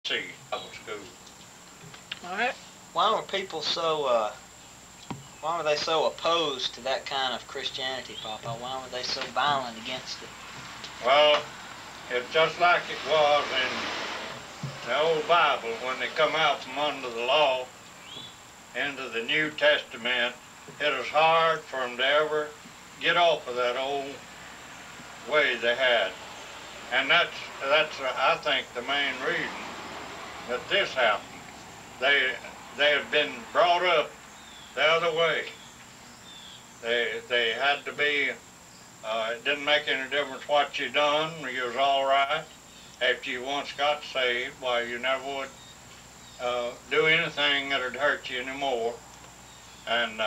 See, Bible school. All right. Why were people so, why were they so opposed to that kind of Christianity, Papa? Why were they so violent against it? Well, it's just like it was in the old Bible when they come out from under the law into the New Testament. It was hard for them to ever get off of that old way they had. And that's I think, the main reason that this happened. They had been brought up the other way. They had to be, it didn't make any difference what you done, you was all right. After you once got saved, why, you never would do anything that would hurt you anymore. And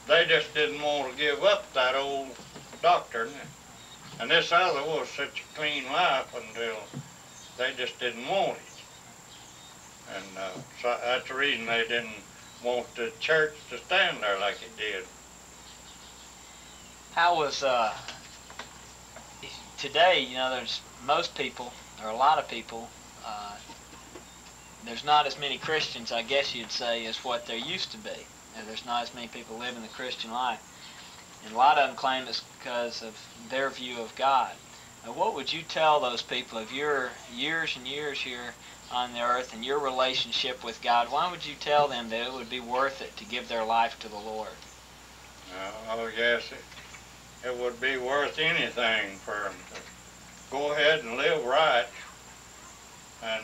they just didn't want to give up that old doctrine. And this other was such a clean life until they just didn't want it. And so that's the reason they didn't want the church to stand there like it did. How was, today, you know, there's most people, or a lot of people, there's not as many Christians, I guess you'd say, as what there used to be. And there's not as many people living the Christian life. And a lot of them claim it's because of their view of God. Now, what would you tell those people of your years and years here on the earth and your relationship with God? Why would you tell them that it would be worth it to give their life to the Lord? Oh yes, it would be worth anything for them to go ahead and live right and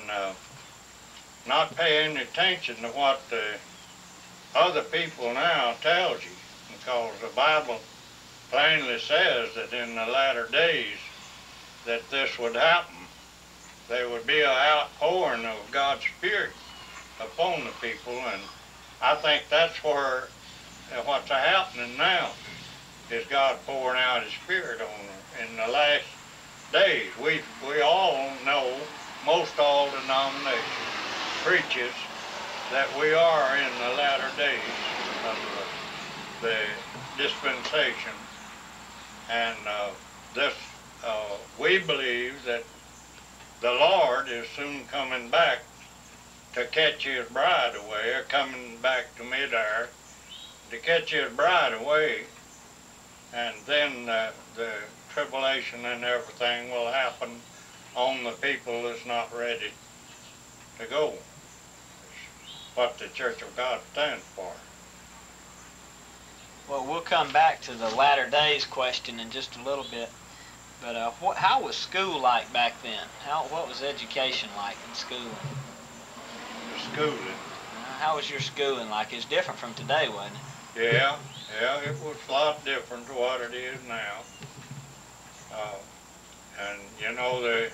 not pay any attention to what the other people now tells you, because the Bible plainly says that in the latter days that this would happen. There would be an outpouring of God's Spirit upon the people, and I think that's where what's happening now is God pouring out His Spirit on them in the last days. We all know, most all denominations preaches that we are in the latter days of the dispensation, and we believe that the Lord is soon coming back to catch His bride away, or coming back to mid-air to catch His bride away, and then the tribulation and everything will happen on the people that's not ready to go. It's what the Church of God stands for. Well, we'll come back to the latter days question in just a little bit. But how was school like back then? What was education like in schooling? Schooling? How was your schooling like? It's different from today, wasn't it? Yeah, it was a lot different to what it is now. And you know, the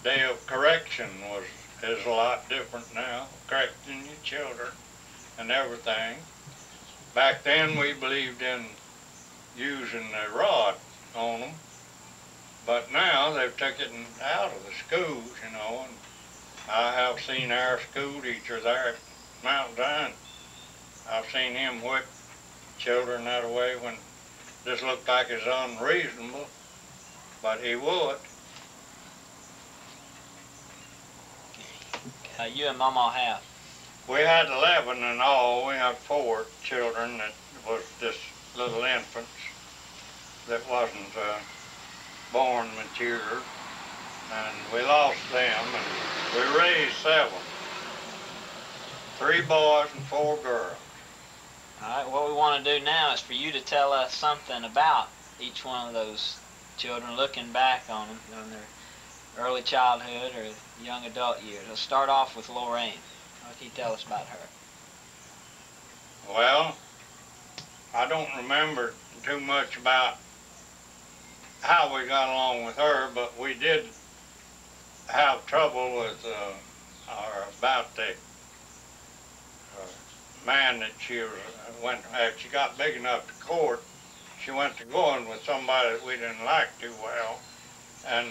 day of correction is a lot different now, correcting your children and everything. Back then we believed in using the rod on them. But now they've taken it out of the schools, you know, and I have seen our school teacher there at Mount Zion. I've seen him whip children that way when this looked like it's unreasonable, but he would. You and Mama have? We had 11 in all. We had 4 children that was just little infants that wasn't born mature, and we lost them, and we raised 7. 3 boys and 4 girls. All right, what we want to do now is for you to tell us something about each one of those children, looking back on them, on their early childhood or young adult years. Let's start off with Lorrene. What can you tell us about her? Well, I don't remember too much about how we got along with her, but we did have trouble with about the man that she went, after she got big enough to court, she went to going with somebody that we didn't like too well, and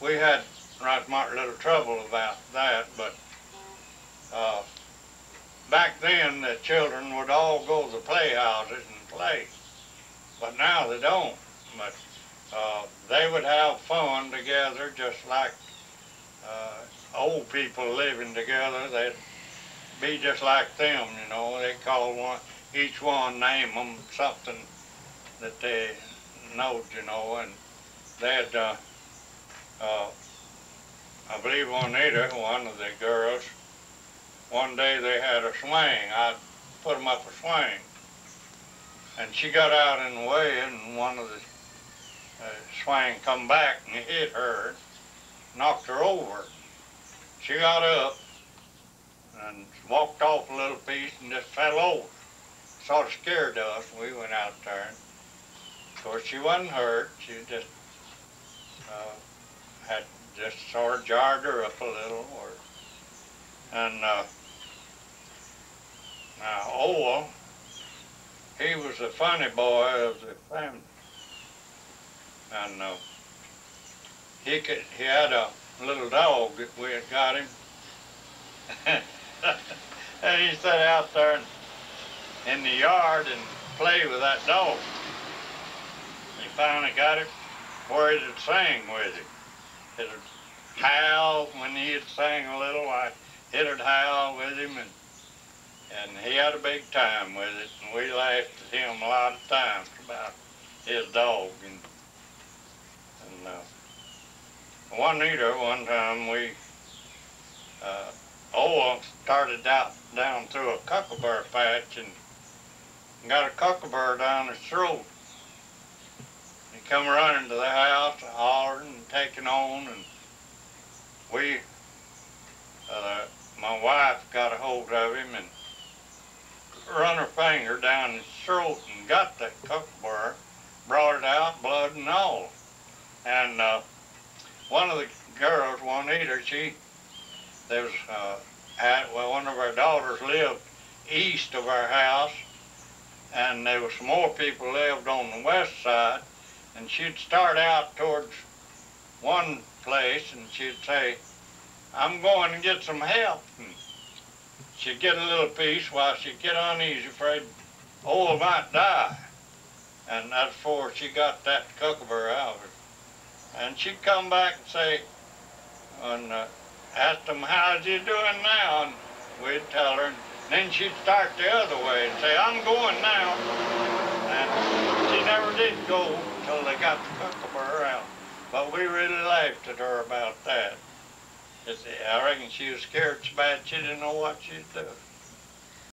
we had right much little trouble about that. But back then the children would all go to the playhouses and play, but now they don't. But they would have fun together just like old people living together, they'd be just like them, you know. They call each one, name them something that they knowed, you know, and they'd, I believe Juanita, one of the girls, one day they had a swing. I put them up a swing, and she got out in the way, and one of the swing come back and hit her, knocked her over. She got up and walked off a little piece and just fell over. Sort of scared us. We went out there. And of course, she wasn't hurt. She just had just sort of jarred her up a little. And now Owel, he was the funny boy of the family. And he had a little dog that we had got him. And he sat out there in the yard and played with that dog. He finally got it where he'd sing with him. It'd howl when he'd sing a little, it'd howl with him, and he had a big time with it, and we laughed at him a lot of times about his dog. And Juanita, one time Owel started down through a cocklebur patch and got a cocklebur down his throat. He come running to the house, hollering and taking on, and my wife got a hold of him and run her finger down his throat and got that cocklebur, brought it out, blood and all. And one of the girls, Juanita, one of our daughters lived east of our house, and there was some more people lived on the west side, and she'd start out towards one place and she'd say, "I'm going to get some help." And she'd get a little piece while she'd get uneasy, afraid Owel might die. And that's before she got that cocklebur out of her. And she'd come back and say, and ask them, "How's you doing now?" And we'd tell her, and then she'd start the other way and say, "I'm going now." And she never did go until they got the cocklebur out. But we really laughed at her about that. I reckon she was scared so bad she didn't know what she'd do.